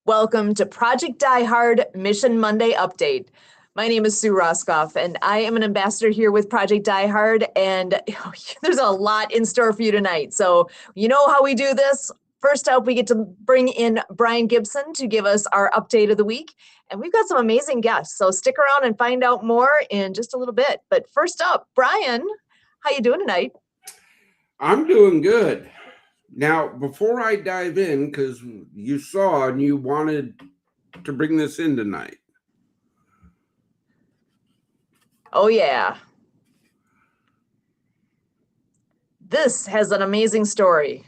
Welcome to Project Die Hard Mission Monday Update. My name is Sue Roscoff, and I am an ambassador here with Project Die Hard, and there's a lot in store for you tonight. So you know how we do this. First up, we get to bring in Brian Gibson to give us our update of the week, and we've got some amazing guests. So stick around and find out more in just a little bit. But first up, Brian, how you doing tonight? I'm doing good. Now, before I dive in, because you saw and you wanted to bring this in tonight. Oh, yeah. This has an amazing story,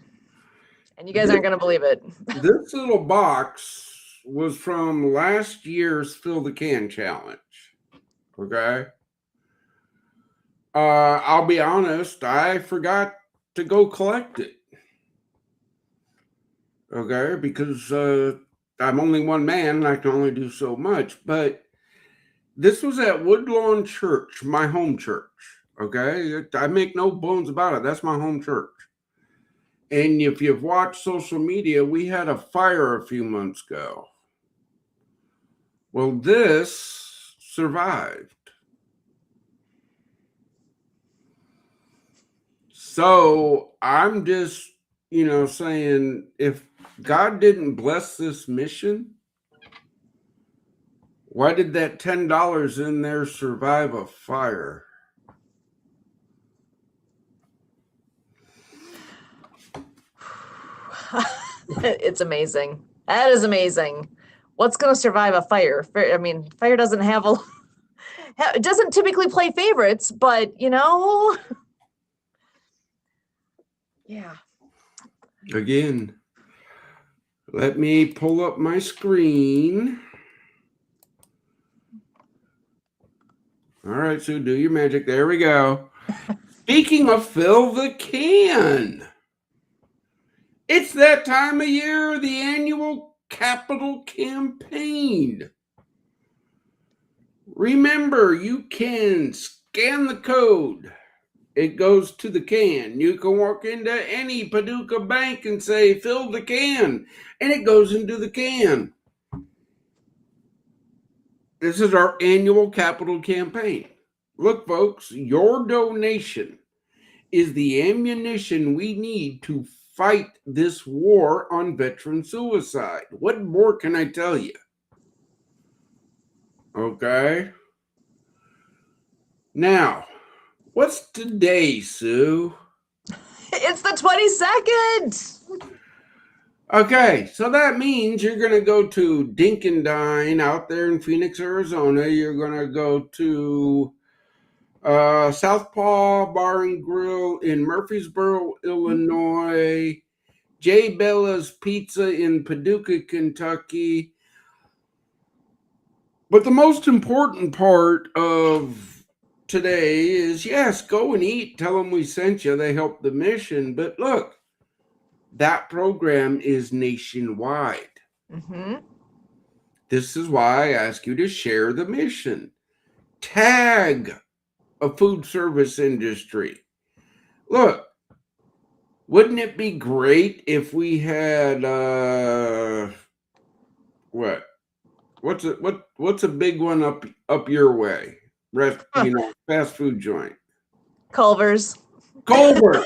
and you guys aren't going to believe it. This little box was from last year's Fill the Can Challenge. Okay? I'll be honest, I forgot to go collect it. Okay? Because I'm only one man and I can only do so much. But this was at Woodlawn Church, my home church. Okay? I make no bones about it. That's my home church. And if you've watched social media, we had a fire a few months ago. Well, this survived. So I'm just, saying if God didn't bless this mission, why did that $10 in there survive a fire? It's amazing. That is amazing. What's going to survive a fire? I mean, fire doesn't have a. It doesn't typically play favorites, but yeah. Again, let me pull up my screen. All right, Sue, do your magic. There we go. Speaking of Fill the Can, it's that time of year, the annual capital campaign. Remember, you can scan the code. It goes to the can. You can walk into any Paducah bank and say, fill the can, and it goes into the can. This is our annual capital campaign. Look, folks, your donation is the ammunition we need to fight this war on veteran suicide. What more can I tell you? Okay. Now, what's today, Sue? It's the 22nd. Okay, so that means you're going to go to Dink and Dine out there in Phoenix, Arizona. You're going to go to Southpaw Bar and Grill in Murfreesboro, Illinois. J. Bella's Pizza in Paducah, Kentucky. But the most important part of today is, yes, go and eat. Tell them we sent you. They helped the mission. But look, that program is nationwide. Mm-hmm. This is why I ask you to share the mission. Tag a food service industry. Look, wouldn't it be great if we had what's a big one up your way? Fast food joint. Culver's. Culver.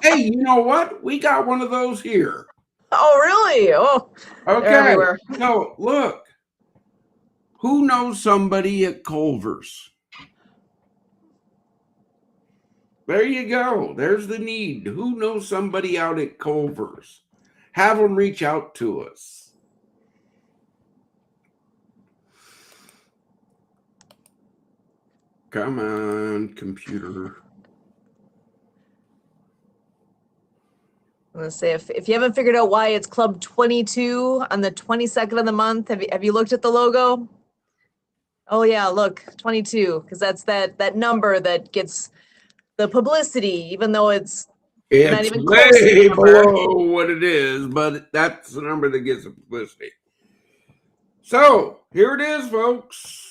Hey, you know what? We got one of those here. Oh, really? Oh, okay. They're everywhere. No, look. Who knows somebody at Culver's? There you go. There's the need. Who knows somebody out at Culver's? Have them reach out to us. Come on, computer. I'm going to say, if you haven't figured out why it's Club 22 on the 22nd of the month, have you looked at the logo? Oh, yeah, look, 22, because that's that number that gets the publicity, even though it's not even close to the number. Below what it is, but that's the number that gets the publicity. So here it is, folks.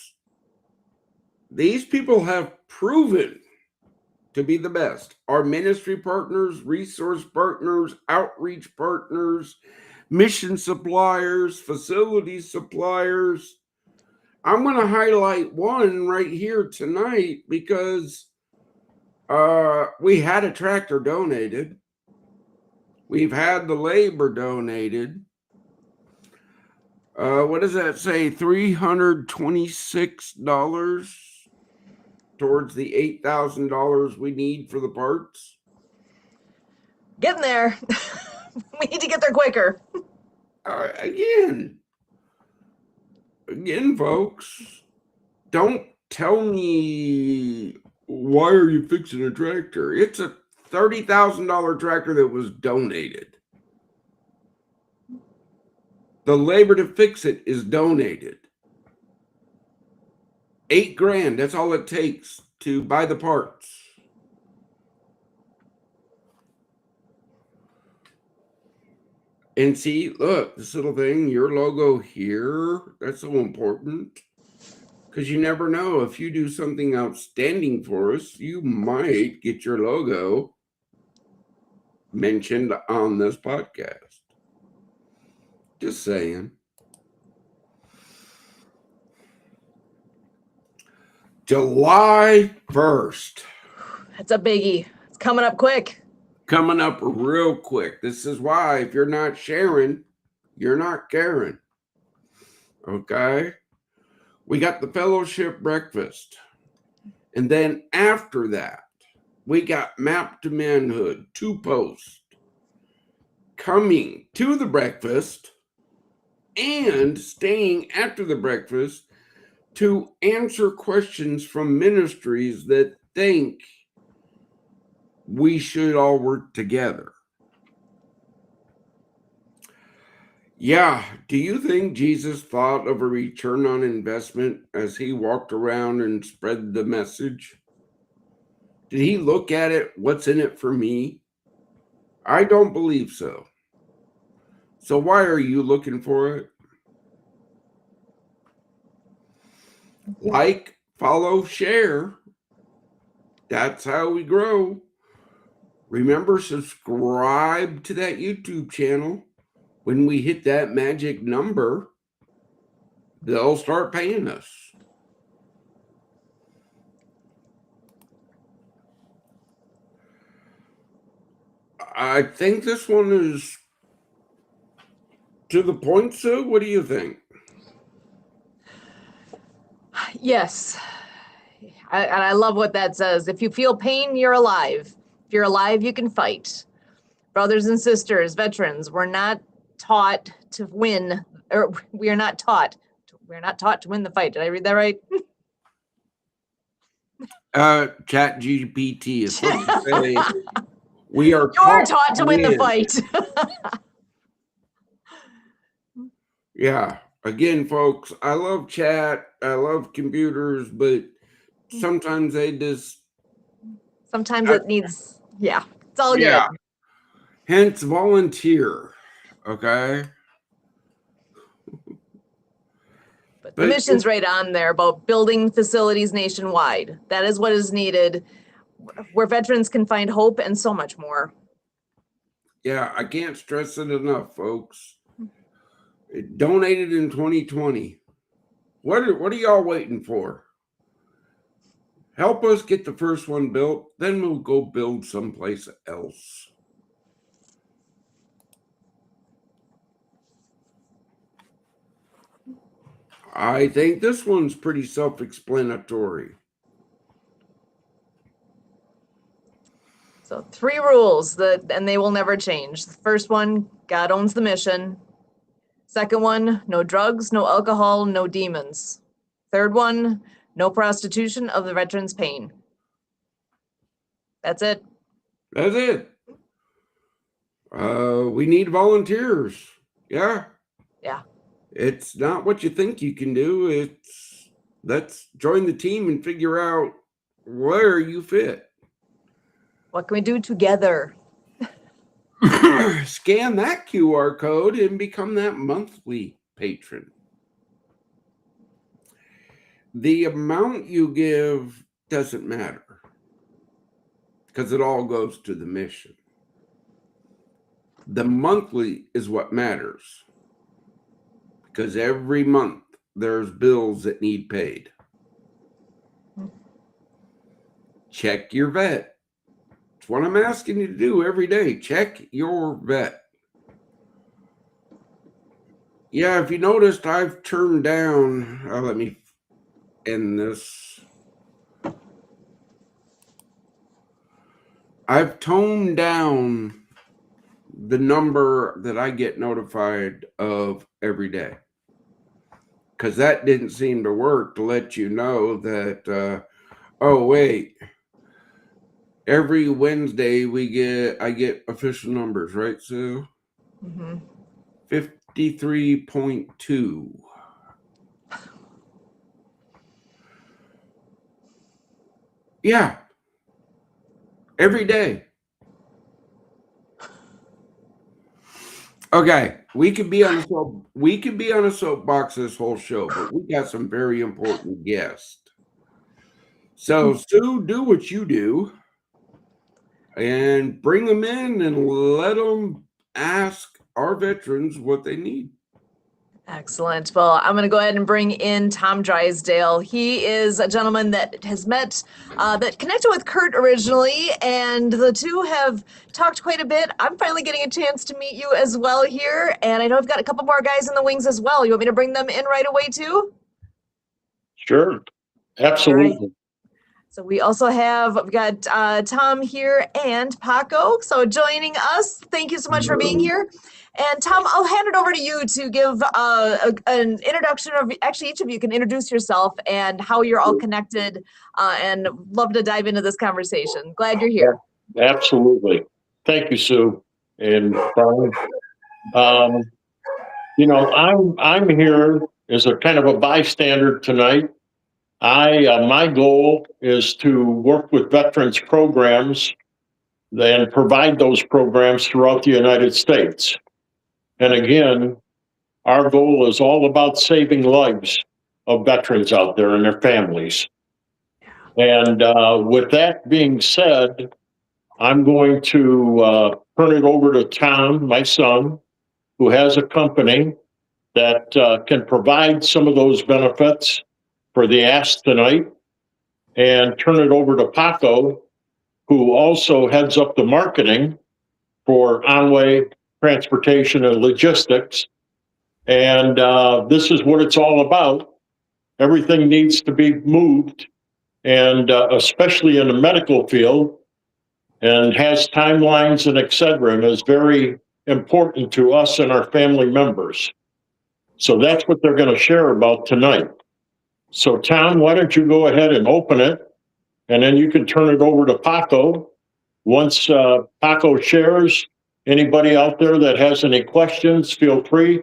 These people have proven to be the best. Our ministry partners, resource partners, outreach partners, mission suppliers, facility suppliers. I'm going to highlight one right here tonight because we had a tractor donated. We've had the labor donated. What does that say? $326 towards the $8,000 we need for the parts. Getting there. We need to get there quicker. Again, folks, don't tell me, why are you fixing a tractor? It's a $30,000 tractor that was donated. The labor to fix it is donated. $8,000, that's all it takes to buy the parts. And see, look, this little thing, your logo here, that's so important. Because you never know, if you do something outstanding for us, you might get your logo mentioned on this podcast. Just saying. July 1st. That's a biggie. It's coming up quick. Coming up real quick. This is why if you're not sharing, you're not caring. Okay? We got the fellowship breakfast. And then after that, we got Map to Manhood, 2 posts coming to the breakfast and staying after the breakfast to answer questions from ministries that think we should all work together. Yeah, do you think Jesus thought of a return on investment as he walked around and spread the message? Did he look at it, what's in it for me? I don't believe so. So why are you looking for it? Like, follow, share. That's how we grow. Remember, subscribe to that YouTube channel. When we hit that magic number, they'll start paying us. I think this one is to the point, Sue. What do you think? Yes. And I love what that says. If you feel pain, you're alive. If you're alive, you can fight. Brothers and sisters, veterans, we're not taught to win, or we're not taught to win the fight. Did I read that right? Chat GPT is what to say. We are taught to win the fight. Yeah. Again, folks, I love chat. I love computers, but sometimes they just... Sometimes it needs, it's all good. Hence, volunteer. Okay? But the mission's right on there about building facilities nationwide. That is what is needed, where veterans can find hope and so much more. Yeah, I can't stress it enough, folks. It donated in 2020. What are y'all waiting for? Help us get the first one built, then we'll go build someplace else. I think this one's pretty self-explanatory. So 3 rules and they will never change. The first one, God owns the mission. Second one, no drugs, no alcohol, no demons. Third one, no prostitution of the veterans' pain. That's it. That's it. We need volunteers. Yeah. Yeah. It's not what you think you can do. Let's join the team and figure out where you fit. What can we do together? Scan that QR code and become that monthly patron. The amount you give doesn't matter because it all goes to the mission. The monthly is what matters, because every month there's bills that need paid. Check your vet. It's what I'm asking you to do every day. Check your vet. Yeah, if you noticed, I've turned down, let me end this. I've toned down the number that I get notified of every day, because that didn't seem to work to let you know that, oh, wait, every Wednesday I get official numbers, right, Sue? Mm-hmm. 53.2. Yeah. Every day. Okay, we could be on a soapbox this whole show, but we got some very important guests. So Sue, do what you do and bring them in and let them ask our veterans what they need. Excellent. Well, I'm going to go ahead and bring in Tom Drysdale. He is a gentleman that has that connected with Kurt originally, and the two have talked quite a bit. I'm finally getting a chance to meet you as well here, and I know I've got a couple more guys in the wings as well. You want me to bring them in right away too? Sure. Absolutely. Absolutely. So we've got Tom here and Paco. So joining us, thank you so much for being here. And Tom, I'll hand it over to you to give an introduction of, actually each of you can introduce yourself and how you're all connected, and love to dive into this conversation. Glad you're here. Absolutely. Thank you, Sue and Brian. I'm here as a kind of a bystander tonight. My goal is to work with veterans programs and provide those programs throughout the United States. And again, our goal is all about saving lives of veterans out there and their families. And with that being said, I'm going to turn it over to Tom, my son, who has a company that can provide some of those benefits for the ask tonight, and turn it over to Paco, who also heads up the marketing for on-way transportation and logistics. And this is what it's all about. Everything needs to be moved, and especially in the medical field, and has timelines and et cetera, and is very important to us and our family members. So that's what they're going to share about tonight. So Tom, why don't you go ahead and open it, and then you can turn it over to Paco. Once Paco shares, anybody out there that has any questions, feel free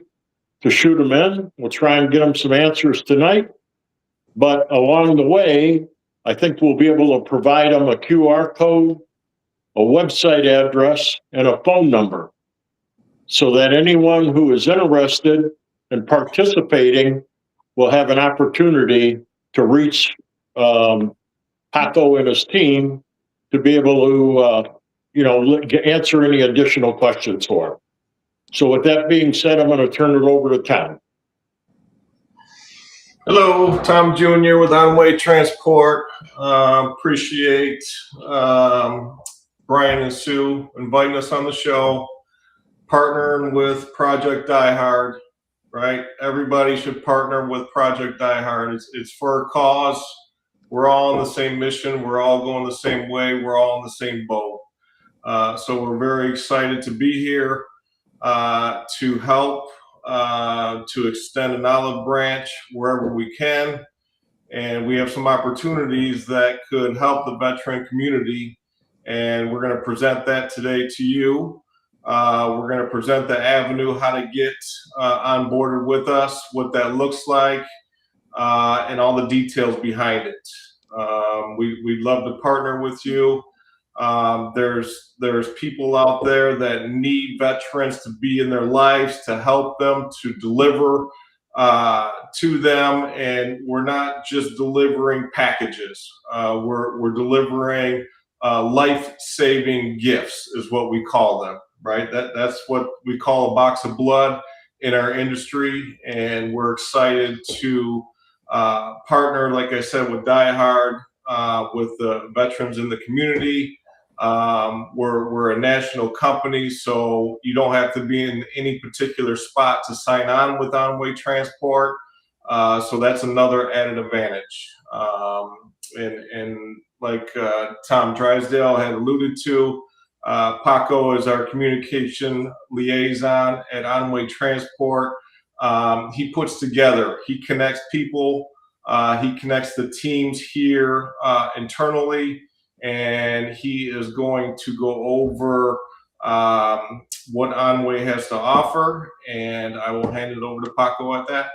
to shoot them in. We'll try and get them some answers tonight. But along the way, I think we'll be able to provide them a QR code, a website address, and a phone number, so that anyone who is interested in participating will have an opportunity to reach Paco and his team to be able to, answer any additional questions for him. So with that being said, I'm going to turn it over to Tom. Hello, Tom Jr. with On-Way Transport. Appreciate Brian and Sue inviting us on the show, partnering with Project Die Hard, right? Everybody should partner with Project Die Hard. It's for a cause. We're all on the same mission. We're all going the same way. We're all in the same boat. So we're very excited to be here to help, to extend an olive branch wherever we can. And we have some opportunities that could help the veteran community. And we're going to present that today to you. We're going to present the avenue, how to get on board with us, what that looks like, and all the details behind it. We'd love to partner with you. There's people out there that need veterans to be in their lives, to help them, to deliver to them. And we're not just delivering packages. We're delivering life-saving gifts is what we call them. right? That's what we call a box of blood in our industry, and we're excited to partner, like I said, with Die Hard, with the veterans in the community. We're a national company, so you don't have to be in any particular spot to sign on with On-Way Transport. So that's another added advantage. And like Tom Drysdale had alluded to, Paco is our communication liaison at On-Way Transport. He puts together, he connects people, he connects the teams here internally, and he is going to go over what On-Way has to offer, and I will hand it over to Paco at that.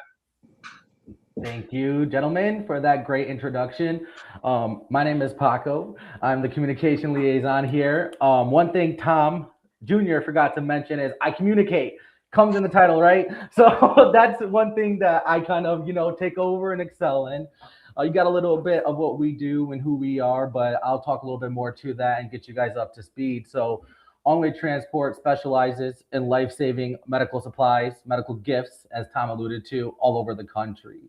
Thank you, gentlemen, for that great introduction. My name is Paco. I'm the communication liaison here. One thing Tom Jr. forgot to mention is I communicate. Comes in the title, right? So that's one thing that I kind of, take over and excel in. You got a little bit of what we do and who we are, but I'll talk a little bit more to that and get you guys up to speed. So On-Way Transport specializes in life-saving medical supplies, medical gifts, as Tom alluded to, all over the country.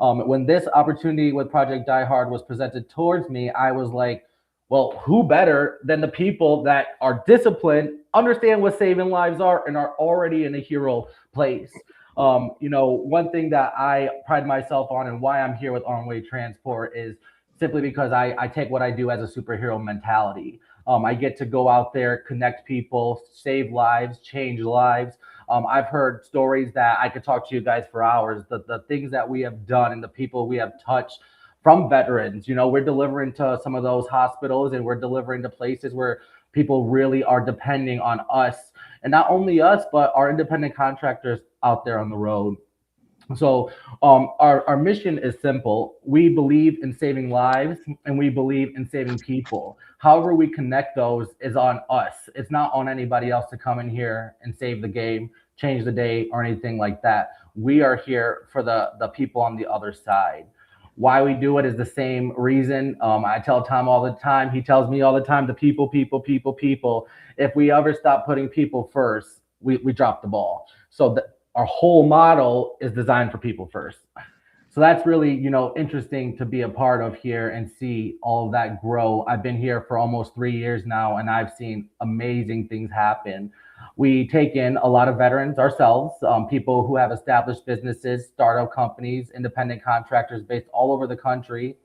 When this opportunity with Project Die Hard was presented towards me, I was like, well, who better than the people that are disciplined, understand what saving lives are, and are already in a hero place. One thing that I pride myself on and why I'm here with On-Way Transport is simply because I take what I do as a superhero mentality. I get to go out there, connect people, save lives, change lives. I've heard stories that I could talk to you guys for hours, the things that we have done and the people we have touched from veterans. We're delivering to some of those hospitals, and we're delivering to places where people really are depending on us, and not only us, but our independent contractors out there on the road. So our mission is simple. We believe in saving lives, and we believe in saving people. However we connect those is on us. It's not on anybody else to come in here and save the game, change the day, or anything like that. We are here for the people on the other side. Why we do it is the same reason. I tell Tom all the time. He tells me all the time, the people. If we ever stop putting people first, we drop the ball. So our whole model is designed for people first. So that's really, interesting to be a part of here and see all of that grow. I've been here for almost 3 years now, and I've seen amazing things happen. We take in a lot of veterans ourselves, people who have established businesses, startup companies, independent contractors based all over the country.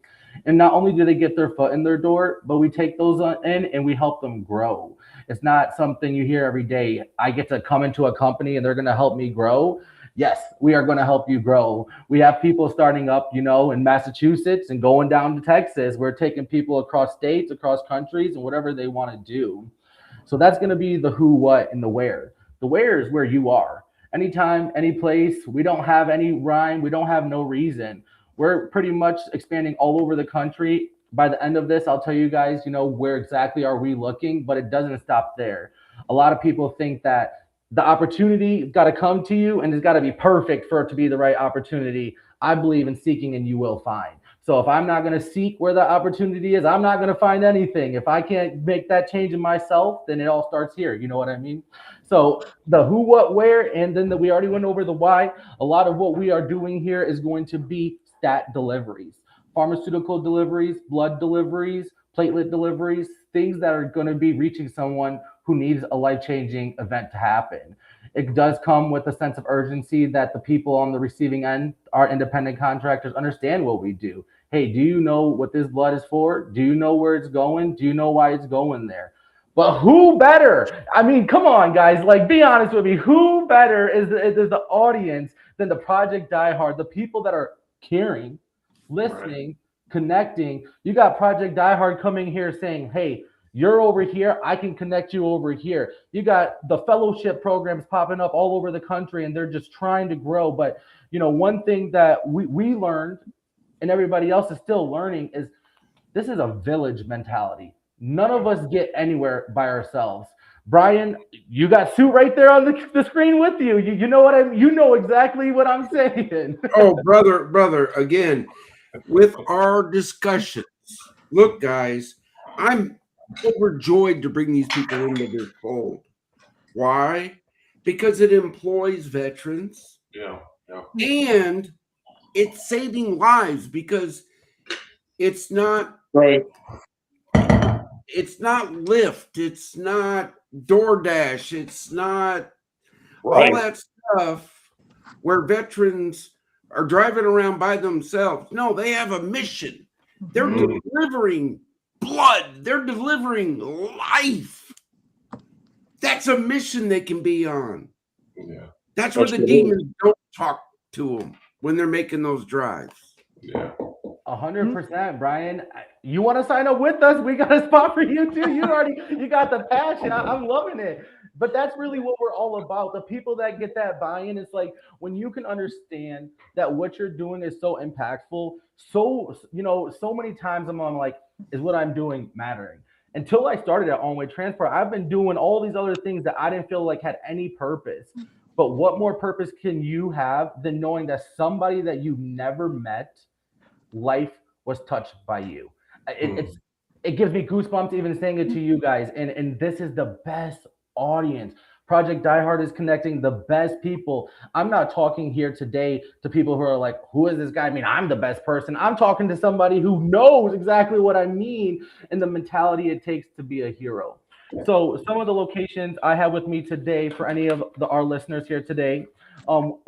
And not only do they get their foot in their door, but we take those in and we help them grow. It's not something you hear every day. I get to come into a company and they're going to help me grow. Yes, we are going to help you grow. We have people starting up, in Massachusetts and going down to Texas. We're taking people across states, across countries, and whatever they want to do. So that's going to be the who, what, and the where. The where is where you are. Anytime, any place. We don't have any rhyme. We don't have no reason. We're pretty much expanding all over the country. By the end of this, I'll tell you guys, where exactly are we looking, but it doesn't stop there. A lot of people think that the opportunity got to come to you and it's got to be perfect for it to be the right opportunity. I believe in seeking and you will find. So if I'm not going to seek where the opportunity is, I'm not going to find anything. If I can't make that change in myself, then it all starts here. You know what I mean? So the who, what, where, and then we already went over the why. A lot of what we are doing here is going to be stat deliveries, pharmaceutical deliveries, blood deliveries, platelet deliveries, things that are going to be reaching someone who needs a life-changing event to happen. It does come with a sense of urgency that the people on the receiving end, our independent contractors, understand what we do. Hey, do you know what this blood is for? Do you know where it's going? Do you know why it's going there? But who better? I mean, come on, guys. Be honest with me. Who better is the audience than the Project Die Hard, the people that are caring, listening, connecting. You got Project Die Hard coming here saying, hey, you're over here, I can connect you over here. You got the fellowship programs popping up all over the country, and they're just trying to grow. But, one thing that we learned, and everybody else is still learning, is this is a village mentality. None of us get anywhere by ourselves. Brian, you got Sue right there on the screen with you. You know what you know exactly what I'm saying. Oh, brother, again, with our discussions. Look, guys, I'm overjoyed to bring these people into this fold. Why? Because it employs veterans. Yeah. And it's saving lives because it's not Right. Lyft, it's not DoorDash, it's not all Right. that stuff where veterans are driving around by themselves. No, they have a mission. They're Mhm. delivering blood, they're delivering life. That's a mission they can be on. Yeah. That's where the Absolutely. demons don't talk to them when they're making those drives. Yeah. 100%, Brian. You want to sign up with us? We got a spot for you too. You got the passion. I'm loving it. But that's really what we're all about. The people that get that buy-in, it's like when you can understand that what you're doing is so impactful. So so many times I'm like, is what I'm doing mattering? Until I started at On-Way Transport, I've been doing all these other things that I didn't feel like had any purpose. But what more purpose can you have than knowing that somebody that you've never met, life was touched by you? It gives me goosebumps even saying it to you guys. And this is the best audience. Project Die Hard is connecting the best people. I'm not talking here today to people who are like, who is this guy? I mean, I'm the best person. I'm talking to somebody who knows exactly what I mean and the mentality it takes to be a hero. So some of the locations I have with me today for any of our listeners here today,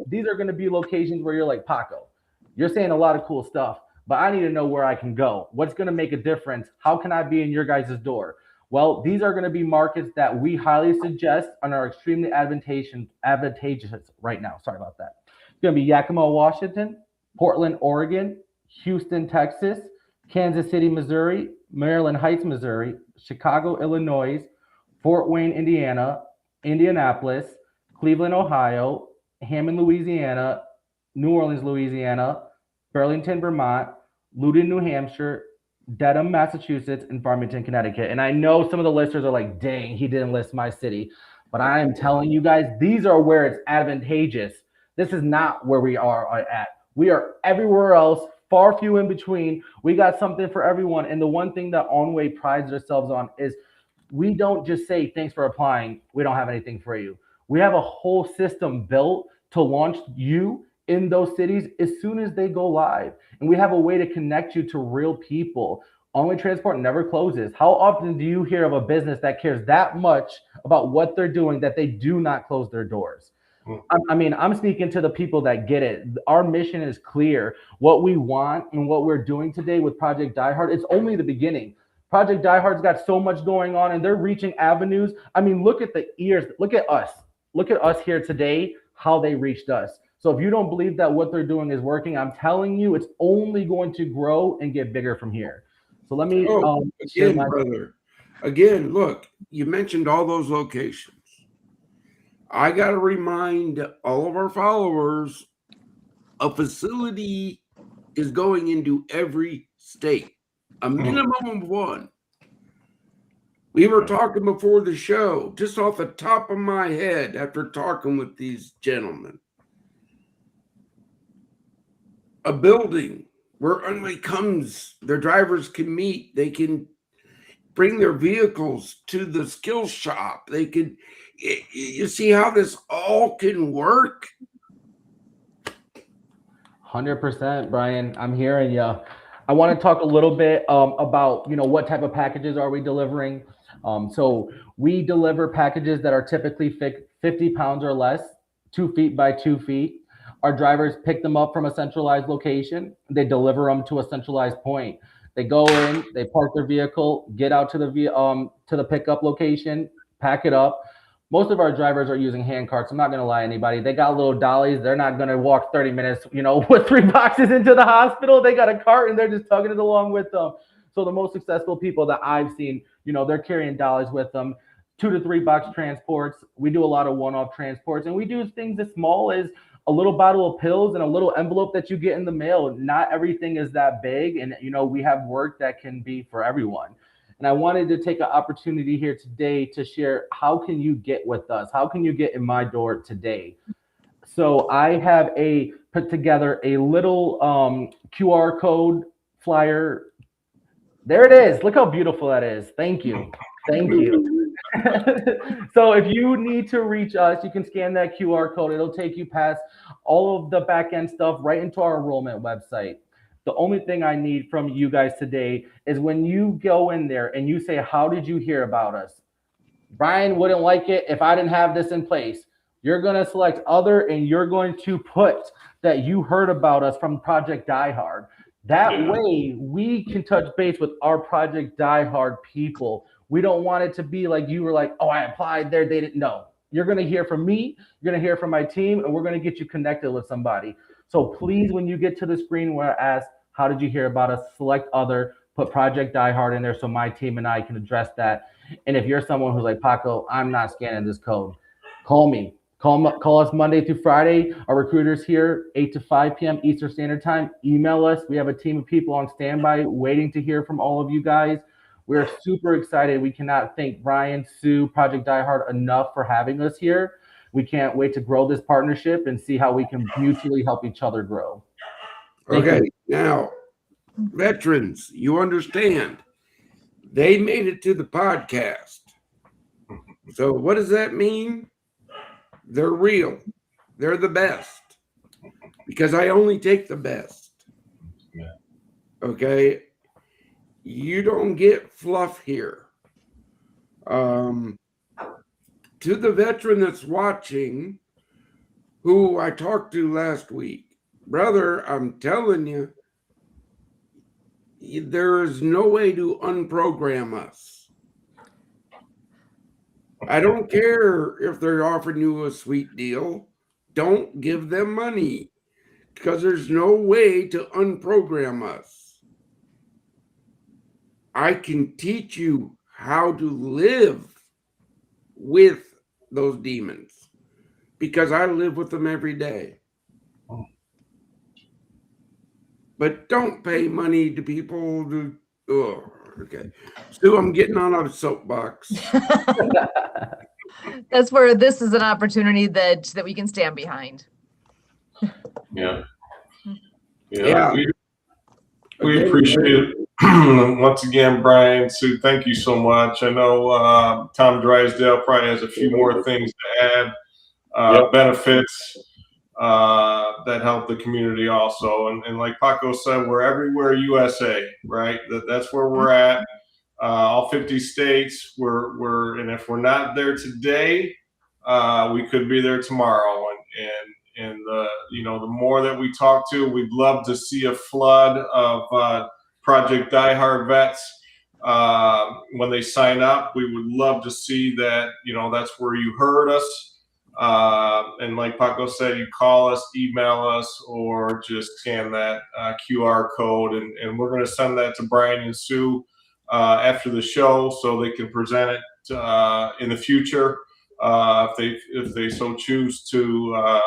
these are going to be locations where you're like, Paco, you're saying a lot of cool stuff, but I need to know where I can go. What's going to make a difference? How can I be in your guys' door? Well, these are going to be markets that we highly suggest and are extremely advantageous right now. Sorry about that. It's going to be Yakima, Washington, Portland, Oregon, Houston, Texas, Kansas City, Missouri, Maryland Heights, Missouri, Chicago, Illinois, Fort Wayne, Indiana, Indianapolis, Cleveland, Ohio, Hammond, Louisiana, New Orleans, Louisiana, Burlington, Vermont, Loudoun, New Hampshire, Dedham, Massachusetts, and Farmington, Connecticut. And I know some of the listeners are like, dang, he didn't list my city. But I am telling you guys, these are where it's advantageous. This is not where we are at. We are everywhere else, far few in between. We got something for everyone. And the one thing that On-Way prides ourselves on is we don't just say, thanks for applying. We don't have anything for you. We have a whole system built to launch you in those cities as soon as they go live. And we have a way to connect you to real people. On-Way Transport never closes. How often do you hear of a business that cares that much about what they're doing that they do not close their doors? I mean, I'm speaking to the people that get it. Our mission is clear. What we want and what we're doing today with Project Die Hard, it's only the beginning. Project Die Hard's got so much going on and they're reaching avenues. I mean, look at the ears. Look at us. Look at us here today, how they reached us. So if you don't believe that what they're doing is working, I'm telling you, it's only going to grow and get bigger from here. So let me again, brother. Again, look, you mentioned all those locations. I got to remind all of our followers, a facility is going into every state, a minimum of one. We were talking before the show, just off the top of my head, after talking with these gentlemen. A building where only comes, their drivers can meet, they can bring their vehicles to the skill shop. They can, you see how this all can work? 100%, Brian. I'm hearing you. I want to talk a little bit about, what type of packages are we delivering? So we deliver packages that are typically 50 pounds or less, 2 feet by 2 feet. Our drivers pick them up from a centralized location. They deliver them to a centralized point. They go in, they park their vehicle, get out to the pickup location, pack it up. Most of our drivers are using hand carts. I'm not going to lie to anybody. They got little dollies. They're not going to walk 30 minutes, with 3 boxes into the hospital. They got a cart and they're just tugging it along with them. So the most successful people that I've seen, they're carrying dollies with them. 2 to 3 box transports. We do a lot of one-off transports, and we do things as small as a little bottle of pills and a little envelope that you get in the mail. Not everything is that big. And, we have work that can be for everyone. And I wanted to take an opportunity here today to share, how can you get with us? How can you get in my door today? So I have put together a little QR code flyer. There it is. Look how beautiful that is. Thank you. Thank you. So if you need to reach us, you can scan that QR code. It'll take you past all of the back end stuff right into our enrollment website. The only thing I need from you guys today is when you go in there and you say, how did you hear about us? Brian wouldn't like it if I didn't have this in place. You're going to select other and you're going to put that you heard about us from Project Die Hard. That way we can touch base with our Project Die Hard people. We don't want it to be like you were like, oh, I applied there. They didn't know. You're going to hear from me. You're going to hear from my team, and we're going to get you connected with somebody. So please, when you get to the screen where I ask, how did you hear about us? Select other, put Project Die Hard in there so my team and I can address that. And if you're someone who's like, Paco, I'm not scanning this code, call me. Call us Monday through Friday. Our recruiters here, 8 to 5 p.m. Eastern Standard Time. Email us. We have a team of people on standby waiting to hear from all of you guys. We're super excited. We cannot thank Brian, Sue, Project Die Hard enough for having us here. We can't wait to grow this partnership and see how we can mutually help each other grow. Okay, now, veterans, you understand. They made it to the podcast. So what does that mean? They're real. They're the best. Because I only take the best. Okay? You don't get fluff here. To the veteran that's watching, who I talked to last week, brother, I'm telling you, there is no way to unprogram us. I don't care if they're offering you a sweet deal. Don't give them money because there's no way to unprogram us. I can teach you how to live with those demons because I live with them every day. But don't pay money to people to, oh, okay. Stu, I'm getting on a soapbox. That's where this is an opportunity that we can stand behind. Yeah. Yeah. We appreciate it. Once again, Brian, Sue, thank you so much. I know Tom Drysdale probably has a few more things to add, benefits that help the community also. And like Paco said, we're everywhere USA, right? That's where we're at. All 50 states. And if we're not there today, we could be there tomorrow. And the more that we talk to, we'd love to see a flood of Project Die Hard vets when they sign up. We would love to see that. That's where you heard us. And like Paco said, you call us, email us, or just scan that QR code, and we're going to send that to Brian and Sue after the show so they can present it in the future if they so choose to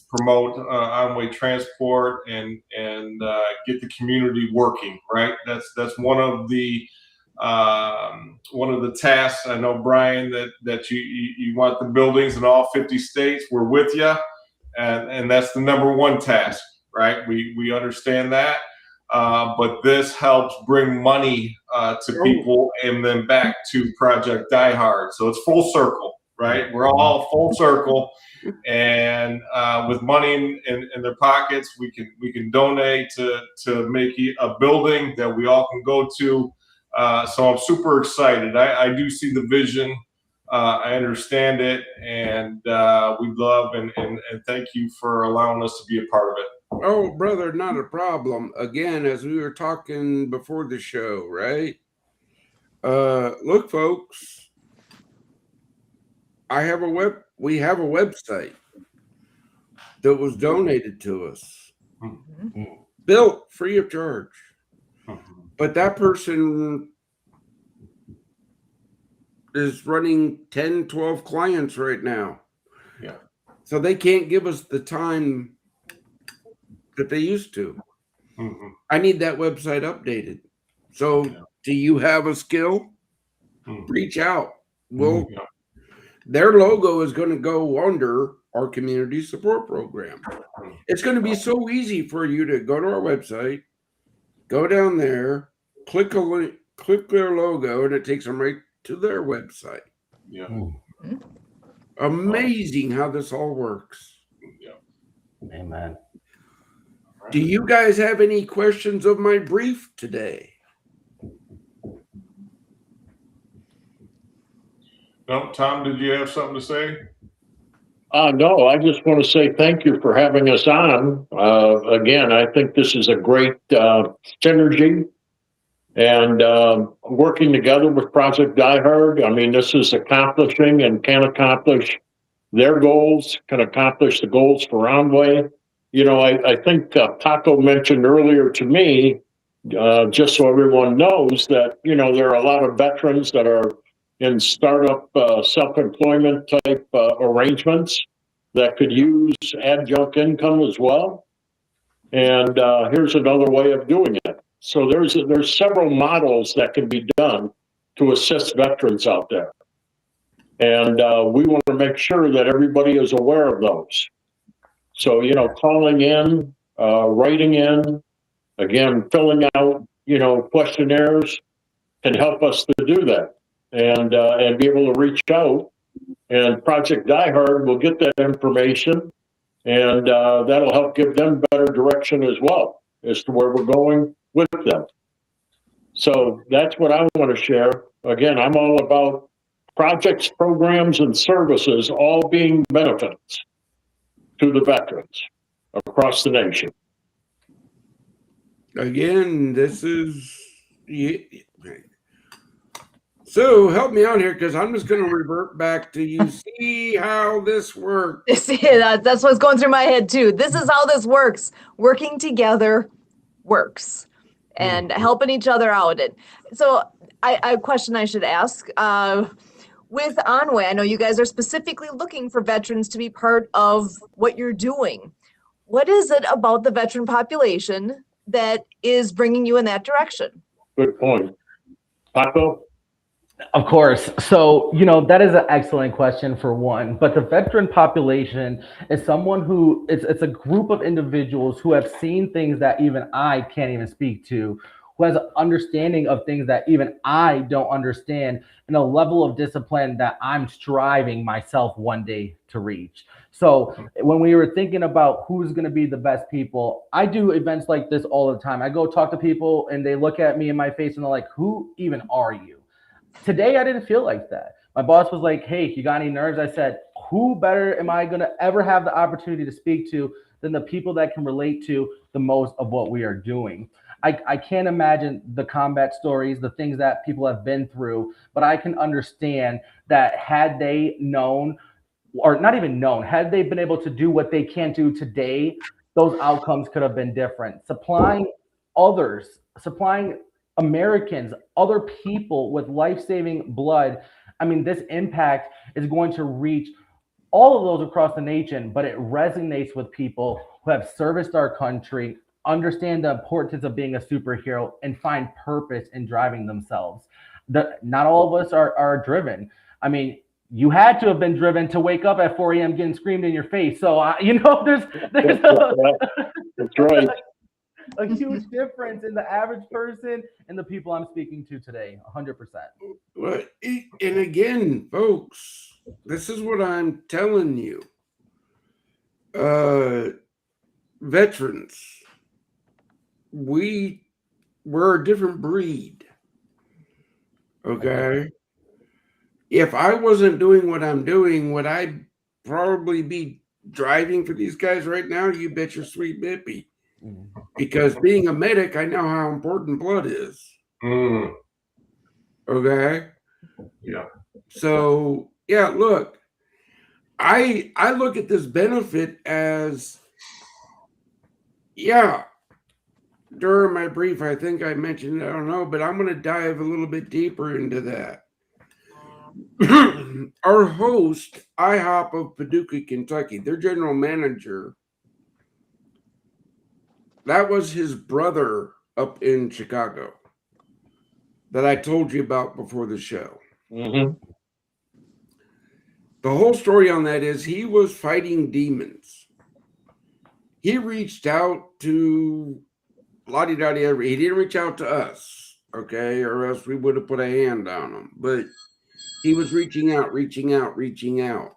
promote on-way transport and get the community working. Right, that's one of the tasks. I know, Brian, that you want the buildings in all 50 states. We're with you, and that's the number one task, right? We understand that, but this helps bring money to people and then back to Project Die Hard. So it's full circle, right? We're all full circle, and with money in their pockets, we can donate to make a building that we all can go to. So I'm super excited. I do see the vision. I understand it, and we love and thank you for allowing us to be a part of it. Oh, brother, not a problem. Again, as we were talking before the show, right? Look, folks, we have a website that was donated to us, built free of charge. But that person is running 10, 12 clients right now. Yeah. So they can't give us the time that they used to. Mm-hmm. I need that website updated. So do you have a skill? Reach out. Well, their logo is going to go under our community support program. It's going to be so easy for you to go to our website, go down there, click a link, click their logo, and it takes them right to their website. Yeah. Amazing how this all works. Yeah. Amen. Do you guys have any questions of my brief today? No, Tom, did you have something to say? No, I just want to say thank you for having us on. Again, I think this is a great synergy and working together with Project Die Hard. I mean, this is accomplishing and can accomplish their goals, can accomplish the goals for Roundway. You know, I think Paco mentioned earlier to me, just so everyone knows that, you know, there are a lot of veterans that are in startup self-employment type arrangements that could use adjunct income as well. And here's another way of doing it. So there's several models that can be done to assist veterans out there. And we want to make sure that everybody is aware of those. So, you know, calling in, writing in, again, filling out, you know, questionnaires can help us to do that and be able to reach out. And Project Die Hard will get that information, and that'll help give them better direction as well as to where we're going with them. So that's what I want to share. Again, I'm all about projects, programs, and services all being benefits to the veterans across the nation. Again, this is so help me out here because I'm just going to revert back to you. See how this works. That's what's going through my head too. This is how this works. Working together works and helping each other out. And so a question I should ask, with Onway, I know you guys are specifically looking for veterans to be part of what you're doing. What is it about the veteran population that is bringing you in that direction? Good point. Paco? Of course. So, you know, that is an excellent question for one. But the veteran population is someone who it's a group of individuals who have seen things that even I can't even speak to, who has an understanding of things that even I don't understand, and a level of discipline that I'm striving myself one day to reach. So when we were thinking about who's going to be the best people, I do events like this all the time. I go talk to people and they look at me in my face and they're like, who even are you? Today, I didn't feel like that. My boss was like, hey, you got any nerves? I said, who better am I going to ever have the opportunity to speak to than the people that can relate to the most of what we are doing? I can't imagine the combat stories, the things that people have been through, but I can understand that had they known, or not even known, had they been able to do what they can do today, those outcomes could have been different. Supplying Americans, other people with life-saving blood. I mean, this impact is going to reach all of those across the nation, but it resonates with people who have serviced our country, understand the importance of being a superhero, and find purpose in driving themselves. Not all of us are driven. I mean, you had to have been driven to wake up at 4 a.m. getting screamed in your face. So, you know, there's That's right. a huge difference in the average person and the people I'm speaking to today, 100%. Well, and again, folks, this is what I'm telling you. Veterans, we're a different breed. Okay. If I wasn't doing what I'm doing, would I probably be driving for these guys right now? You bet your sweet bippy. Because being a medic, I know how important blood is. Okay. Yeah. So yeah, look, I look at this benefit as, yeah, during my brief, I think I mentioned, I don't know, but I'm going to dive a little bit deeper into that. Our host, IHOP of Paducah, Kentucky, their general manager, that was his brother up in Chicago that I told you about before the show. Mm-hmm. The whole story on that is he was fighting demons. He reached out to he didn't reach out to us, okay, or else we would have put a hand on him. But he was reaching out.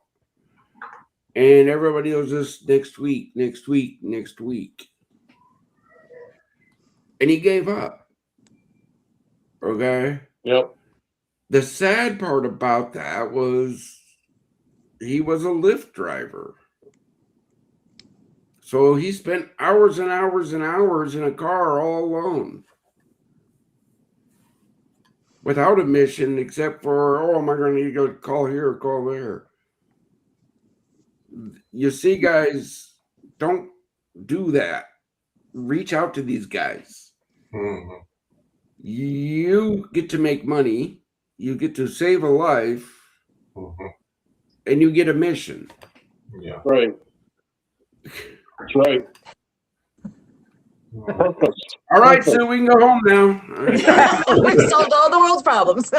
And everybody was just next week. And he gave up. Okay. Yep. The sad part about that was he was a Lyft driver. So he spent hours and hours and hours in a car all alone. Without a mission, except for, oh, am I going to go call here or call there? You see, guys, don't do that. Reach out to these guys. Mhm. You get to make money, you get to save a life, Mhm. and you get a mission. Yeah. Right. That's right. Purpose. All right, so we can go home now. All right. We've solved all the world's problems.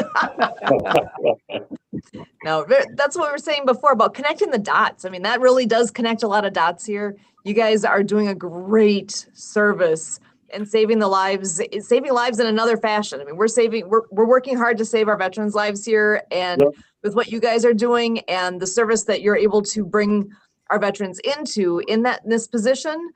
No, that's what we were saying before about connecting the dots. I mean, that really does connect a lot of dots here. You guys are doing a great service and saving lives in another fashion. I mean, we're working hard to save our veterans' lives here, and Yep. with what you guys are doing and the service that you're able to bring our veterans into in this position,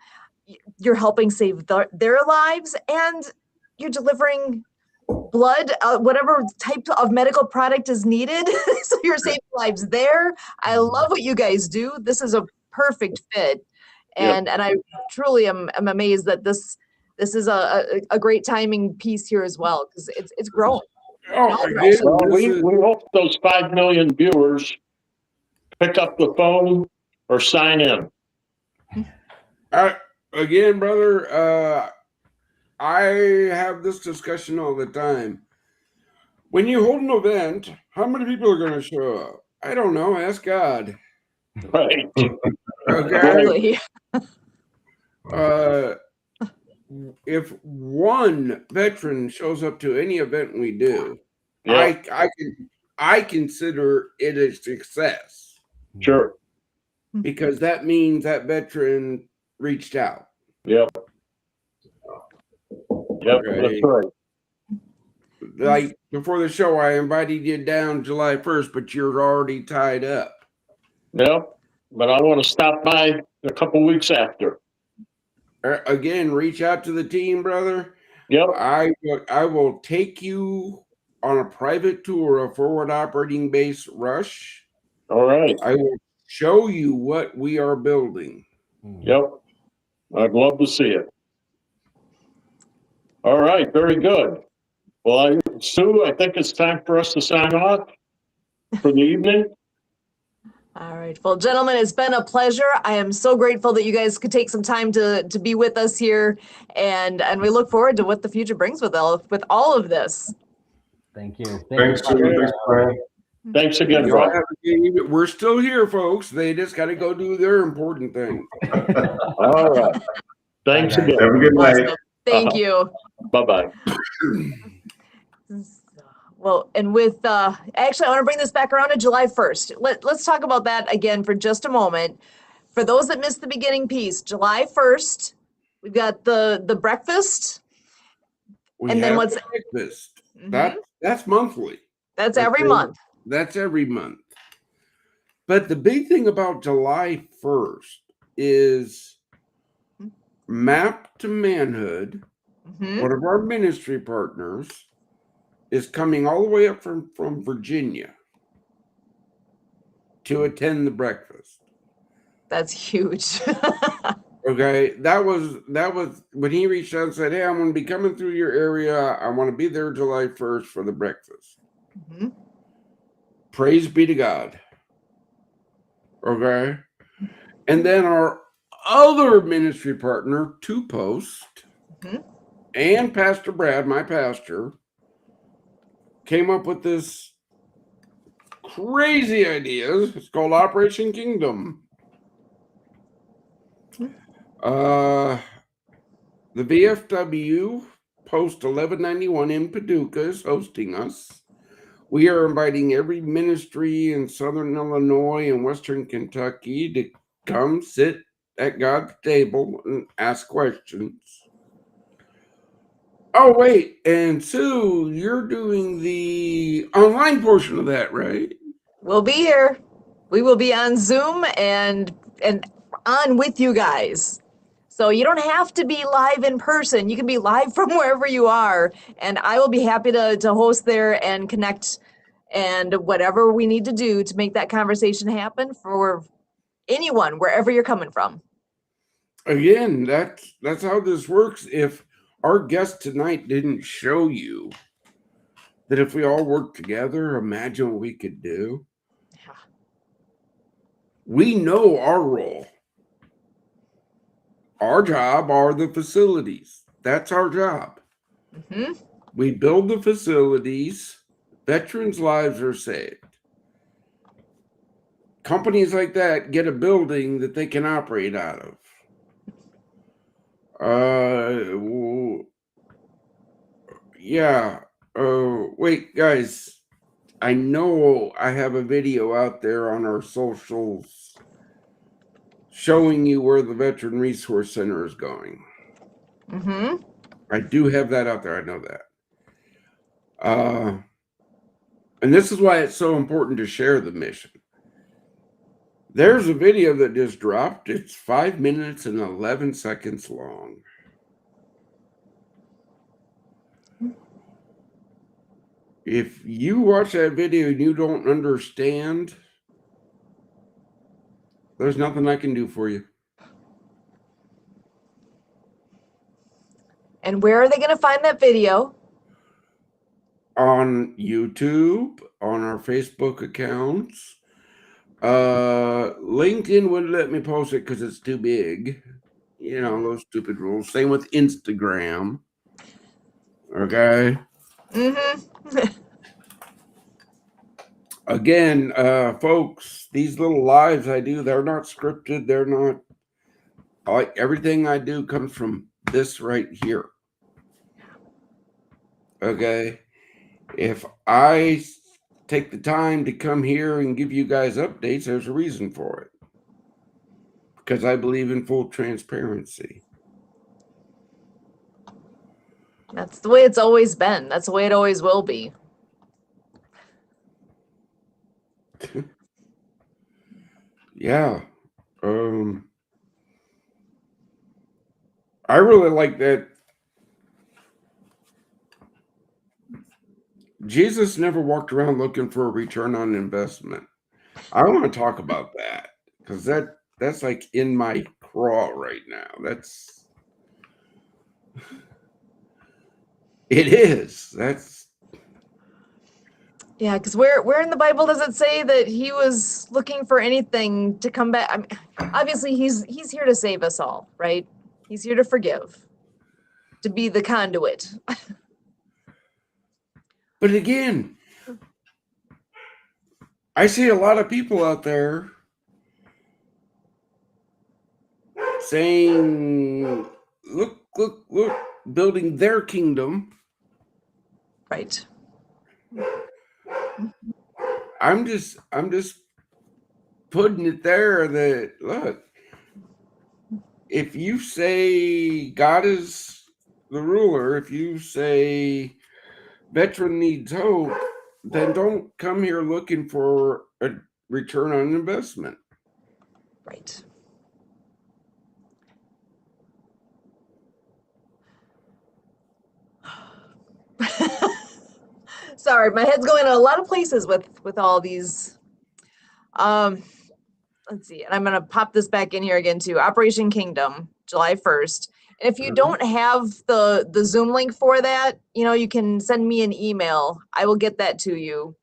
you're helping save their lives, and you're delivering blood, whatever type of medical product is needed. So you're saving lives there. I love what you guys do. This is a perfect fit. And I truly am amazed that this is a great timing piece here as well, because it's growing. Oh, again, Well, this we is- hope those 5 million viewers pick up the phone or sign in. again, brother, I have this discussion all the time. When you hold an event, how many people are going to show up? I don't know. Ask God. Right. Okay. Exactly. If one veteran shows up to any event we do, Yeah, I consider it a success, sure. because that means that veteran reached out. Yep. Yep, Okay. that's right. Like before the show, I invited you down July 1st, but you're already tied up. Yep. But I want to stop by a couple weeks after. Again, reach out to the team, brother. Yep. I will take you on a private tour of Forward Operating Base Rush. All right. I will show you what we are building. Yep. I'd love to see it. All right. Very good. Well, Sue, I think it's time for us to sign off for the evening. All right. Well, gentlemen, it's been a pleasure. I am so grateful that you guys could take some time to be with us here, and we look forward to what the future brings with all of this. Thank you. Thanks, you. Sue. Thanks, Brian. Thanks again, Y'all Rob. have a good evening. We're still here, folks. They just got to go do their important thing. All right. Thanks again. Have a good night. Awesome. Thank you. Bye-bye. Well, and with actually, I want to bring this back around to July 1st. Let's talk about that again for just a moment. For those that missed the beginning piece, July 1st, we've got the breakfast. We And then have what's- breakfast. Mhm. That's monthly. That's every month. That's every month. But the big thing about July 1st is Map to Manhood. Mhm. One of our ministry partners is coming all the way up from Virginia to attend the breakfast. That's huge. Okay, that was when he reached out and said, "Hey, I'm going to be coming through your area. I want to be there July 1st for the breakfast." Mhm. Praise be to God. Okay, and then our other ministry partner, Two Post, Mhm. and Pastor Brad, my pastor, came up with this crazy idea. It's called Operation Kingdom. The VFW Post 1191 in Paducah is hosting us. We are inviting every ministry in Southern Illinois and Western Kentucky to come sit at God's table and ask questions. Oh, wait. And Sue, you're doing the online portion of that, right? We'll be here. We will be on Zoom and on with you guys. So you don't have to be live in person. You can be live from wherever you are, and I will be happy to host there and connect and whatever we need to do to make that conversation happen for anyone, wherever you're coming from. Again, that's how this works. If our guest tonight didn't show you that if we all work together, imagine what we could do. Yeah. We know our role. Our job are the facilities. That's our job. Hmm. We build the facilities. Veterans' lives are saved. Companies like that get a building that they can operate out of. Yeah. Wait, guys. I know I have a video out there on our socials showing you where the Veteran Resource Center is going. Hmm. I do have that out there. I know that. And this is why it's so important to share the mission. There's a video that just dropped. It's 5 minutes and 11 seconds long. If you watch that video and you don't understand, there's nothing I can do for you. And where are they going to find that video? On YouTube, on our Facebook accounts. LinkedIn wouldn't let me post it because it's too big. You know, those stupid rules. Same with Instagram. Okay. Hmm. Again, folks, these little lives I do, they're not scripted. They're not like everything I do comes from this right here. Okay. If I take the time to come here and give you guys updates, there's a reason for it. Because I believe in full transparency. That's the way it's always been. That's the way it always will be. Yeah. I really like that. Jesus never walked around looking for a return on investment. I want to talk about that because that's like in my craw right now. It is. Yeah, because where in the Bible does it say that he was looking for anything to come back? I mean, obviously he's here to save us all, right? He's here to forgive, to be the conduit. But again, I see a lot of people out there saying, look, building their kingdom. Right. I'm just putting it there that, look, if you say God is the ruler, if you say veteran needs hope, then don't come here looking for a return on investment. Right. Sorry, my head's going in a lot of places with all these. Let's see, and I'm gonna pop this back in here again too. Operation Kingdom, July 1st. And if you don't have the Zoom link for that, you can send me an email. I will get that to you.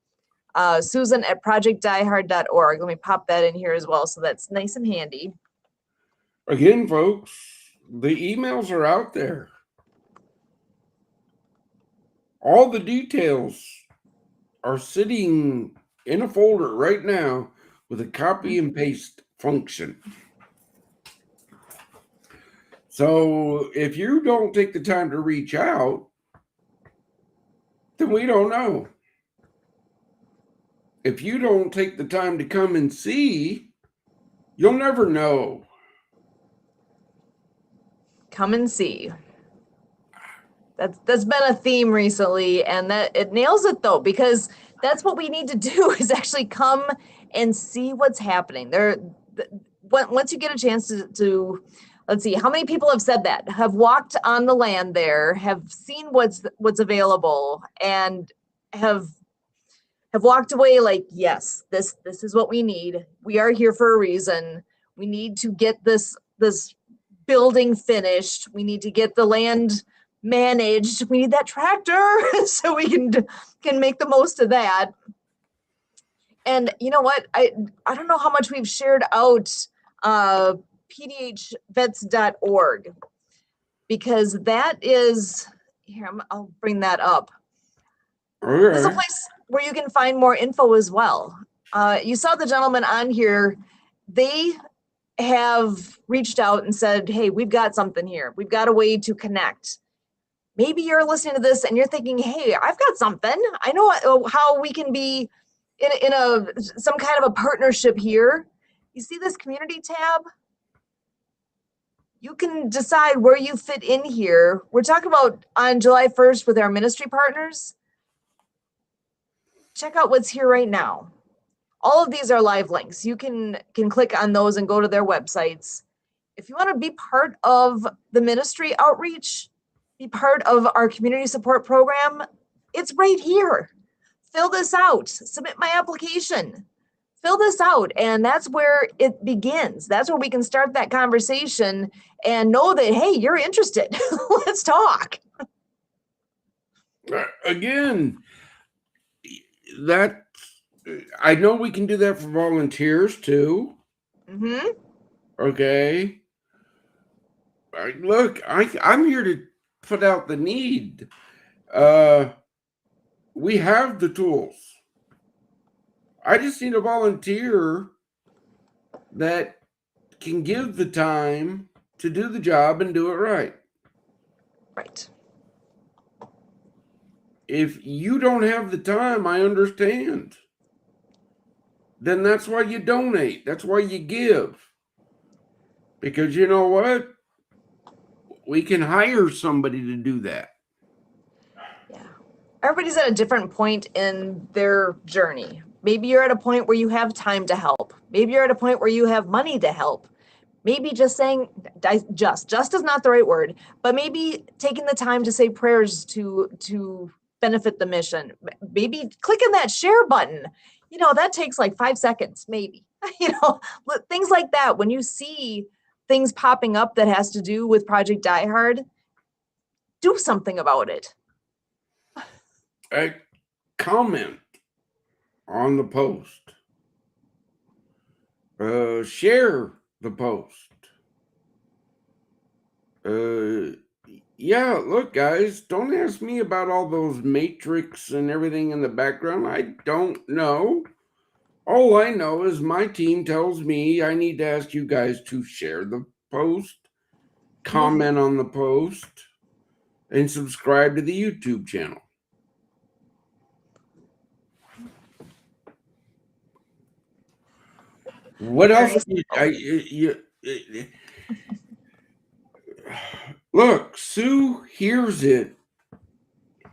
Susan@projectdiehard.org. Let me pop that in here as well, so that's nice and handy. Again, folks, the emails are out there. All the details are sitting in a folder right now with a copy and paste function. So if you don't take the time to reach out, then we don't know. If you don't take the time to come and see, you'll never know. Come and see. That's been a theme recently, and that it nails it though, because that's what we need to do is actually come and see what's happening. Once you get a chance to let's see, how many people have said that, have walked on the land there, have seen what's available, and have walked away like, yes, this is what we need. We are here for a reason. We need to get this building finished. We need to get the land managed. We need that tractor so we can make the most of that. And you know what? I don't know how much we've shared out pdhvets.org, because that is here. I'll bring that up. This is a Okay. place where you can find more info as well. You saw the gentleman on here. They have reached out and said, hey, we've got something here. We've got a way to connect. Maybe you're listening to this and you're thinking, hey, I've got something. I know how we can be in some kind of a partnership here. You see this community tab? You can decide where you fit in here. We're talking about on July 1st with our ministry partners. Check out what's here right now. All of these are live links. You can click on those and go to their websites. If you want to be part of the ministry outreach, be part of our community support program, it's right here. Fill this out. Submit my application. Fill this out, and that's where it begins. That's where we can start that conversation and know that, hey, you're interested. Let's talk. Again, that I know we can do that for volunteers too. Mm-hmm. Okay. Look, I'm here to put out the need. We have the tools. I just need a volunteer that can give the time to do the job and do it right. Right. If you don't have the time, I understand. Then that's why you donate. That's why you give. Because you know what? We can hire somebody to do that. Yeah. Everybody's at a different point in their journey. Maybe you're at a point where you have time to help. Maybe you're at a point where you have money to help. Maybe just saying, just is not the right word, but maybe taking the time to say prayers to benefit the mission. Maybe clicking that share button. You know, that takes like 5 seconds, maybe. You know, things like that. When you see things popping up that has to do with Project Die Hard, do something about it. Comment on the post. Share the post. Yeah, look, guys, don't ask me about all those matrix and everything in the background. I don't know. All I know is my team tells me I need to ask you guys to share the post, comment on the post, and subscribe to the YouTube channel. What else? Look, Sue hears it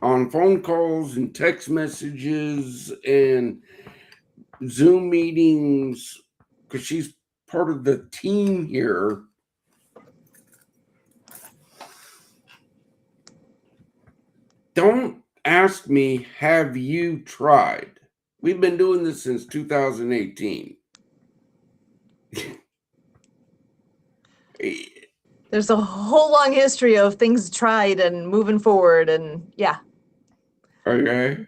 on phone calls and text messages and Zoom meetings because she's part of the team here. Don't ask me, have you tried? We've been doing this since 2018. There's a whole long history of things tried and moving forward, and yeah. Okay.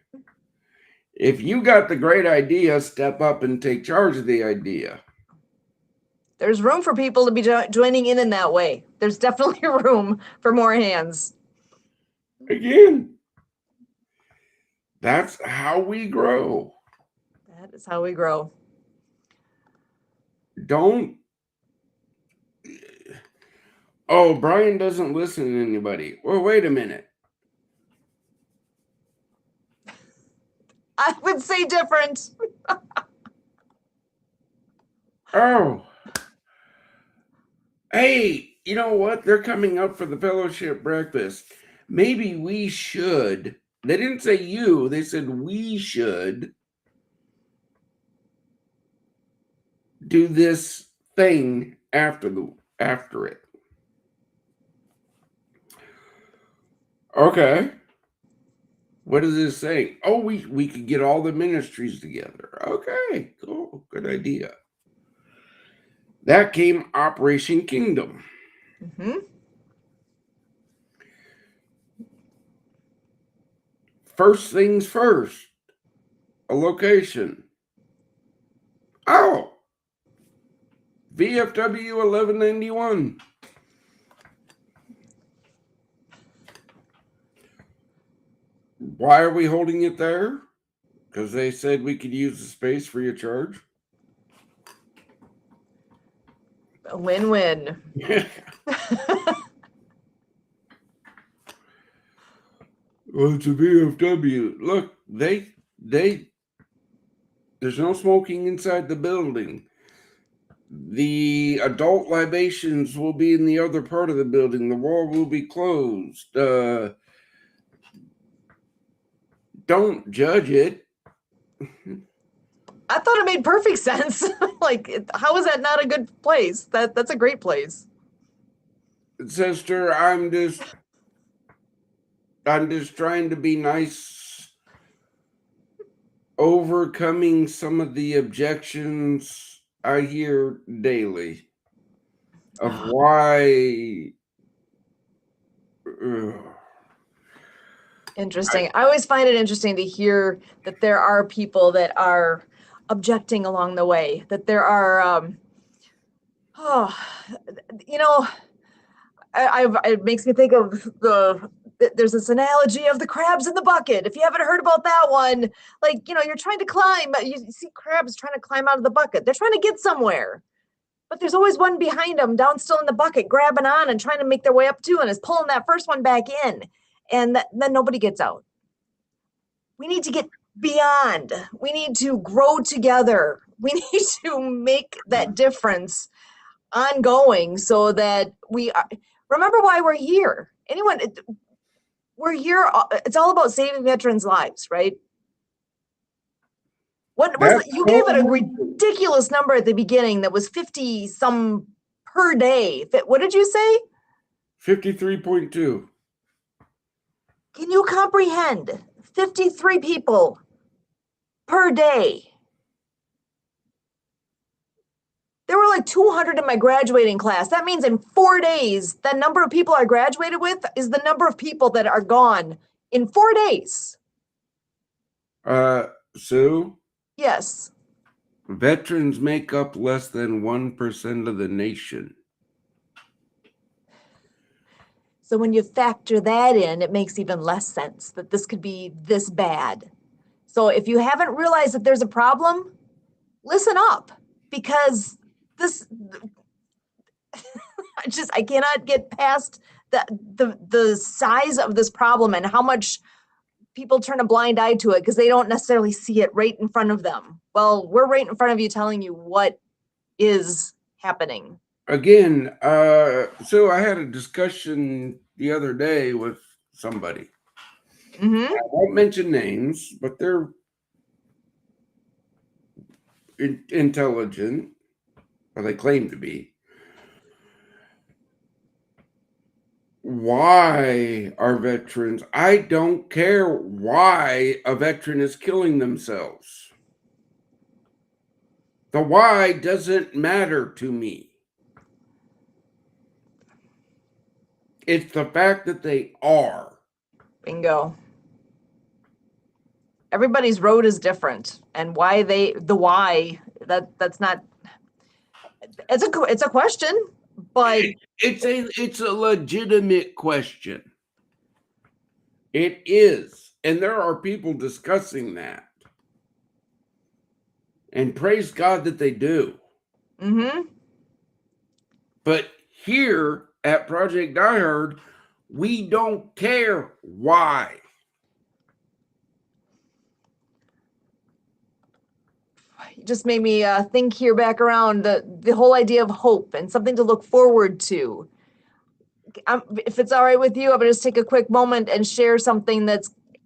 If you got the great idea, step up and take charge of the idea. There's room for people to be joining in that way. There's definitely room for more hands. Again, that's how we grow. That is how we grow. Don't. Oh, Brian doesn't listen to anybody. Well, wait a minute. I would say different. Oh. Hey, you know what? They're coming up for the fellowship breakfast. maybe we should. They didn't say you, they said we should do this thing after it. Okay. What is this saying? Oh, we could get all the ministries together. Okay, cool. Good idea. That came Operation Kingdom. Mm-hmm. First things first. A location. Oh, VFW 1191. Why are we holding it there? Because they said we could use the space free of charge. A win-win. Well, it's a VFW. Look, there's no smoking inside the building. The adult libations will be in the other part of the building. The wall will be closed. Don't judge it. I thought it made perfect sense. Like, how is that not a good place? That's a great place. Sister, I'm just trying to be nice, overcoming some of the objections I hear daily of why. Interesting. I always find it interesting to hear that there are people that are objecting along the way, that there are, it makes me think of there's this analogy of the crabs in the bucket. If you haven't heard about that one, like, you're trying to climb, you see crabs trying to climb out of the bucket. They're trying to get somewhere, but there's always one behind them down still in the bucket, grabbing on and trying to make their way up too, and is pulling that first one back in. And then nobody gets out. We need to get beyond. We need to grow together. We need to make that difference ongoing so that we are, remember why we're here. We're here. It's all about saving veterans' lives, right? What was you gave it a ridiculous number at the beginning that was 50 some per day. What did you say? 53.2. Can you comprehend 53 people per day? There were like 200 in my graduating class. That means in 4 days, the number of people I graduated with is the number of people that are gone in 4 days. Sue? Yes. Veterans make up less than 1% of the nation. So when you factor that in, it makes even less sense that this could be this bad. So if you haven't realized that there's a problem, listen up, because this, I cannot get past the size of this problem and how much people turn a blind eye to it because they don't necessarily see it right in front of them. Well, we're right in front of you telling you what is happening. Again, so I had a discussion the other day with somebody. Mm-hmm. I won't mention names, but they're intelligent, or they claim to be. Why are veterans? I don't care why a veteran is killing themselves. The why doesn't matter to me. It's the fact that they are. Bingo. Everybody's road is different, and that's not. It's a question, but It's a legitimate question. It is, and there are people discussing that, and praise God that they do. Mm-hmm. But here at Project Die Hard, we don't care why. You just made me think here back around the whole idea of hope and something to look forward to. if it's all right with you, I'm gonna just take a quick moment and share something that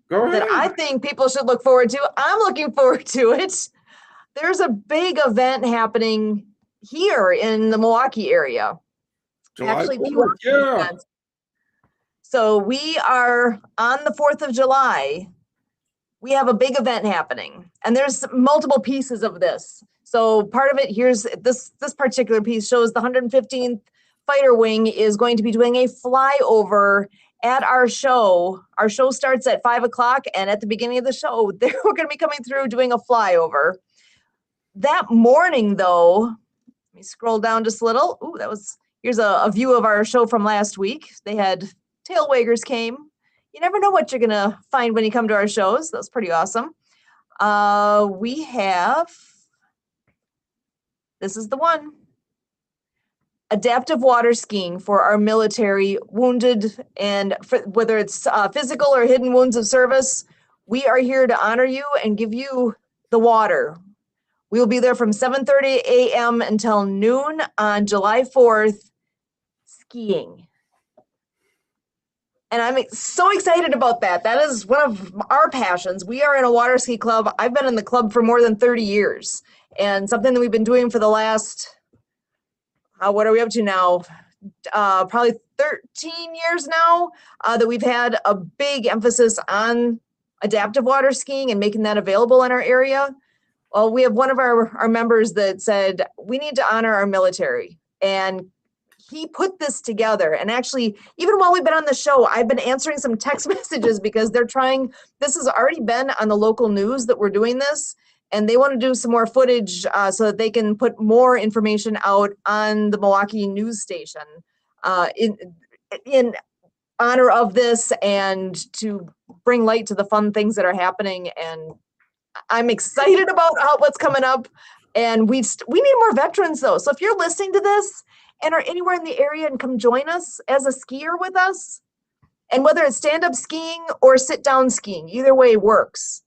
Go ahead. I think people should look forward to. I'm looking forward to it. There's a big event happening here in the Milwaukee area. July Actually, 4th, yeah. So we are on the 4th of July. We have a big event happening, and there's multiple pieces of this. So part of it, here's this particular piece shows the 115th Fighter Wing is going to be doing a flyover at our show. Our show starts at 5 o'clock, and at the beginning of the show, we're going to be coming through doing a flyover. That morning, though, let me scroll down just a little. Ooh, here's a view of our show from last week. They had tail waggers came. You never know what you're going to find when you come to our shows. That's pretty awesome. We have, this is the one, adaptive water skiing for our military wounded, and whether it's physical or hidden wounds of service, we are here to honor you and give you the water. We will be there from 7:30 a.m. until noon on July 4th, skiing. And I'm so excited about that. That is one of our passions. We are in a water ski club. I've been in the club for more than 30 years, and something that we've been doing for the last, what are we up to now? Probably 13 years now, that we've had a big emphasis on adaptive water skiing and making that available in our area. Well, we have one of our members that said, we need to honor our military. And he put this together. And actually, even while we've been on the show, I've been answering some text messages because this has already been on the local news that we're doing this. And they want to do some more footage so that they can put more information out on the Milwaukee news station in honor of this and to bring light to the fun things that are happening. And I'm excited about what's coming up. And we need more veterans, though. So if you're listening to this and are anywhere in the area, and come join us as a skier with us, and whether it's stand-up skiing or sit-down skiing, either way works.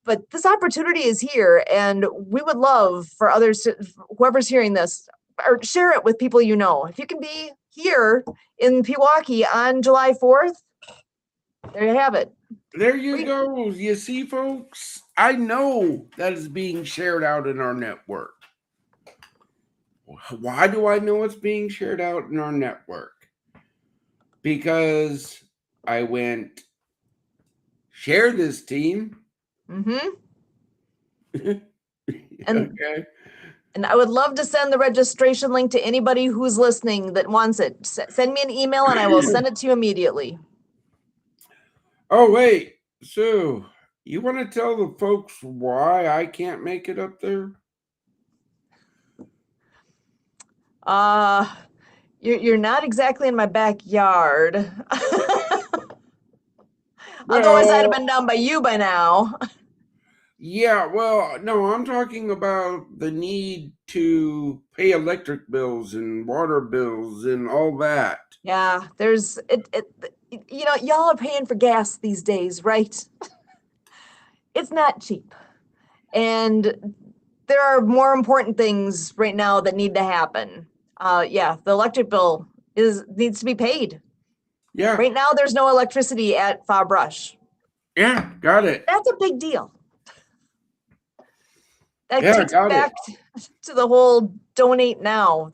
But this opportunity is here, and we would love for others, whoever's hearing this, or share it with people you know. If you can be here in Pewaukee on July 4th, there you have it. There you go. You see, folks, I know that is being shared out in our network. Why do I know it's being shared out in our network? Because I went, share this, team. Mm-hmm. Okay. And I would love to send the registration link to anybody who's listening that wants it. Send me an email and I will send it to you immediately. Oh, wait. So, you want to tell the folks why I can't make it up there? You're not exactly in my backyard. Otherwise, I'd have been down by you by now. Yeah, well, no, I'm talking about the need to pay electric bills and water bills and all that. Yeah, there's y'all are paying for gas these days, right? It's not cheap. And there are more important things right now that need to happen. The electric bill needs to be paid. Yeah. Right now, there's no electricity at Fob Rush. Yeah, got it. That's a big deal. That Yeah, takes me back to the whole donate now.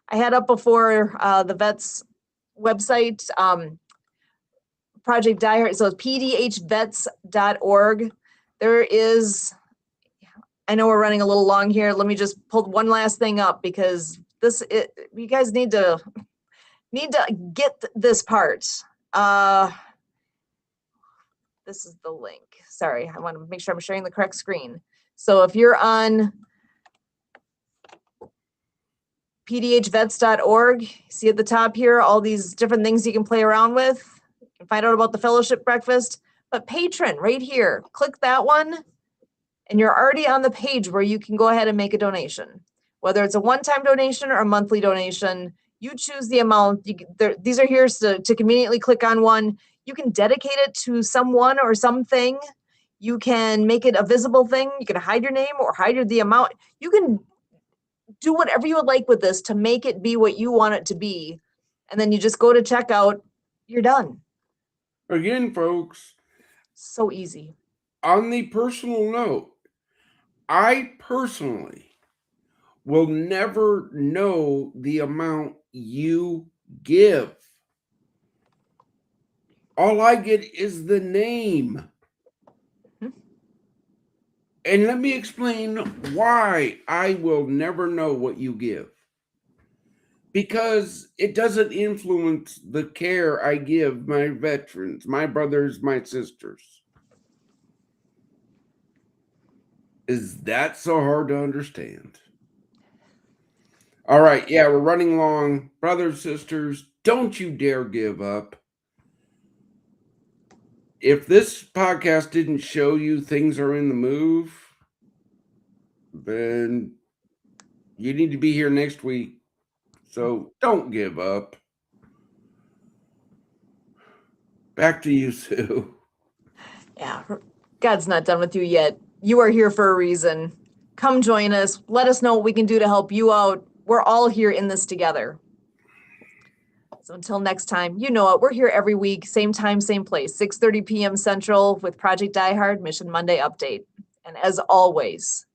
I had up before the vets website, Project Die Hard, so it's pdhvets.org. There is, I know we're running a little long here. Let me just pull one last thing up because you guys need to get this part. This is the link. Sorry, I want to make sure I'm sharing the correct screen. So if you're on pdhvets.org, see at the top here all these different things you can play around with. You can find out about the fellowship breakfast. But patron right here, click that one, and you're already on the page where you can go ahead and make a donation. Whether it's a one-time donation or a monthly donation, you choose the amount. These are here to conveniently click on one. You can dedicate it to someone or something. You can make it a visible thing. You can hide your name or hide the amount. You can do whatever you would like with this to make it be what you want it to be. And then you just go to checkout, you're done. Again, folks, So easy. on the personal note, I personally will never know the amount you give. All I get is the name. And let me explain why I will never know what you give. Because it doesn't influence the care I give my veterans, my brothers, my sisters. Is that so hard to understand? All right, yeah, we're running long. Brothers, sisters, don't you dare give up. If this podcast didn't show you things are in the move, then you need to be here next week. So don't give up. Back to you, Sue. Yeah, God's not done with you yet. You are here for a reason. Come join us. Let us know what we can do to help you out. We're all here in this together. So until next time, you know it. We're here every week, same time, same place, 6:30 p.m. Central with Project Die Hard Mission Monday Update. And as always,